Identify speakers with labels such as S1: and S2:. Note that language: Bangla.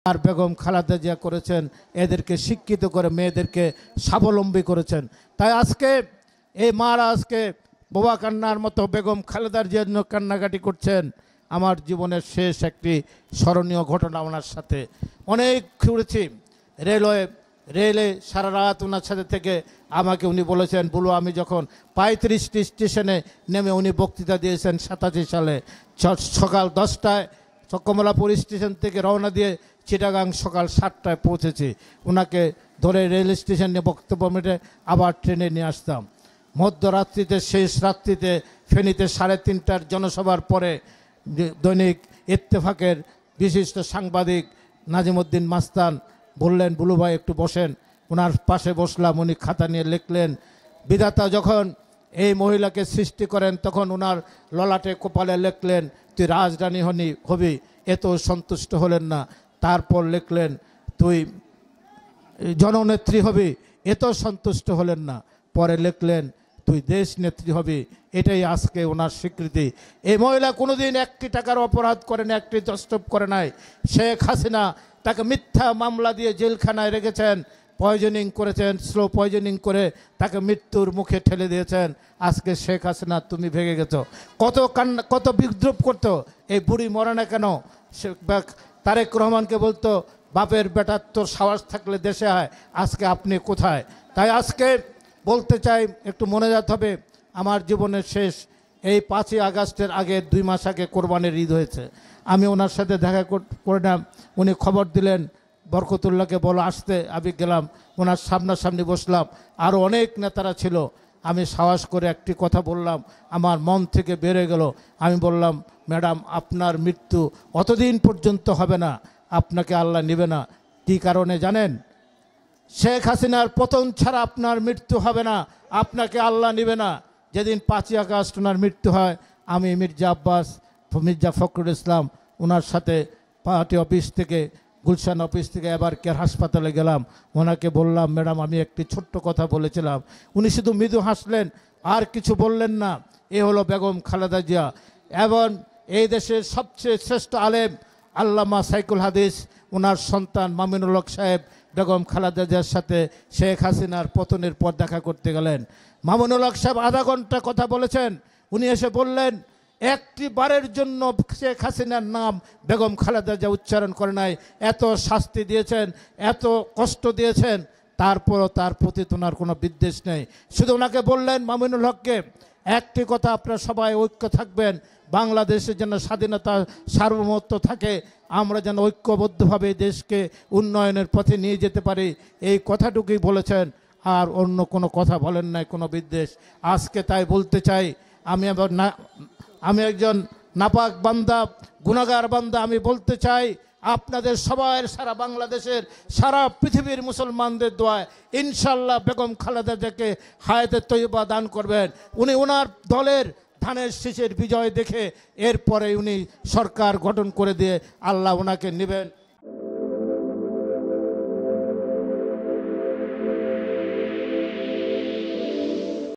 S1: আর বেগম খালেদা জিয়া করেছেন, এদেরকে শিক্ষিত করে মেয়েদেরকে স্বাবলম্বী করেছেন। তাই আজকে এই মারা আজকে বোবা কান্নার মতো বেগম খালেদার জন্য কান্নাকাটি করছেন। আমার জীবনের শেষ একটি স্মরণীয় ঘটনা ওনার সাথে অনেক ঘুরেছি। রেলে সারা রাত ওনার সাথে থেকে আমাকে উনি বলেছেন, বলো আমি যখন 35টি স্টেশনে নেমে উনি বক্তৃতা দিয়েছেন 87 সালে, সকাল 10টায় কমলাপুর স্টেশন থেকে রওনা দিয়ে চিটাগাং সকাল 7টায় পৌঁছেছি। ওনাকে ধরে রেল স্টেশনে বক্তব্য মেটে আবার ট্রেনে নিয়ে আসতাম। মধ্যরাত্রিতে শেষ রাত্রিতে ফেনীতে 3:30টার জনসভার পরে দৈনিক ইত্তেফাকের বিশিষ্ট সাংবাদিক নাজিমউদ্দিন মাস্তান বললেন, বুলু ভাই একটু বসেন। ওনার পাশে বসলাম। উনি খাতা নিয়ে লিখলেন, বিধাতা যখন এই মহিলাকে সৃষ্টি করেন তখন ওনার ললাটে কপালে লিখলেন, তুই রাজরানী হবি। এত সন্তুষ্ট হলেন না। তারপর লিখলেন, তুই জননেত্রী হবি। এত সন্তুষ্ট হলেন না। পরে লিখলেন, তুই দেশ নেত্রী হবি। এটাই আজকে ওনার স্বীকৃতি। এই মহিলা কোনোদিন 1 টাকার অপরাধ করে না, 1টি দস্তব করে নাই। শেখ হাসিনা তাকে মিথ্যা মামলা দিয়ে জেলখানায় রেখেছেন, পয়জনিং করেছেন, স্লো পয়জনিং করে তাকে মৃত্যুর মুখে ঠেলে দিয়েছেন। আজকে শেখ হাসিনা তুমি ভেঙে গেছো। কত বিদ্রুপ করতো, এই বুড়ি মরে না কেন? তারেক রহমানকে বলতো, বাপের বেটার তোর সাহস থাকলে দেশে আয়। আজকে আপনি কোথায়? তাই আজকে বলতে চাই, একটু মনে রাখতে হবে, আমার জীবনের শেষ এই 5ই আগস্টের আগে 2 মাস আগে কোরবানির ঈদ হয়েছে। আমি ওনার সাথে দেখা করলাম। উনি খবর দিলেন, বরকতুল্লাহকে বলো আসতে। আমি গেলাম, ওনার সামনাসামনি বসলাম। আরও অনেক নেতারা ছিল। আমি সাহস করে একটি কথা বললাম, আমার মন থেকে বেড়ে গেল। আমি বললাম, ম্যাডাম আপনার মৃত্যু অতদিন পর্যন্ত হবে না, আপনাকে আল্লাহ নেবে না। কী কারণে জানেন? শেখ হাসিনার পতন ছাড়া আপনার মৃত্যু হবে না, আপনাকে আল্লাহ নেবে না। যেদিন 5ই আগস্ট ওনার মৃত্যু হয়, আমি মির্জা ফখরুল ইসলাম ওনার সাথে পার্টি অফিস থেকে, গুলশান অফিস থেকে এবার কেয়ার হাসপাতালে গেলাম। ওনাকে বললাম, ম্যাডাম আমি একটি ছোট্ট কথা বলেছিলাম। উনি শুধু মৃদু হাসলেন, আর কিছু বললেন না। এ হলো বেগম খালেদা জিয়া। এবং এই দেশের সবচেয়ে শ্রেষ্ঠ আলেম আল্লামা সাইকুল হাদিস, ওনার সন্তান মামিনুল হক সাহেব বেগম খালেদা জিয়ার সাথে শেখ হাসিনার পতনের পর দেখা করতে গেলেন। মামিনুল হক সাহেব আধা ঘন্টা কথা বলেছেন। উনি এসে বললেন, একটি বারের জন্য শেখ হাসিনার নাম বেগম খালেদা জিয়া উচ্চারণ করে নাই। এত শাস্তি দিয়েছেন, এত কষ্ট দিয়েছেন, তারপরও তার প্রতি ওনার কোনো বিদ্বেষ নেই। শুধু ওনাকে বললেন, মামিনুল হককে, একটি কথা আপনারা সবাই ঐক্য থাকবেন, বাংলাদেশের যেন স্বাধীনতা সার্বভৌমত্ব থাকে, আমরা যেন ঐক্যবদ্ধভাবে দেশকে উন্নয়নের পথে নিয়ে যেতে পারি, এই কথাটুকুই বলেছেন। আর অন্য কোনো কথা বলেন নাই, কোনো বিদ্বেষ। আজকে তাই বলতে চাই, আমি একজন নাপাক বান্দা, গুনাহগার বান্দা। আমি বলতে চাই, আপনাদের সবার, সারা বাংলাদেশের, সারা পৃথিবীর মুসলমানদের দোয়ায় ইনশাল্লাহ বেগম খালেদা জিয়াকে হায়াতে তৈয়বা দান করবেন। উনি ওনার দলের ধানের শীষের বিজয় দেখে এরপরে উনি সরকার গঠন করে দিয়ে আল্লাহ ওনাকে নেবেন।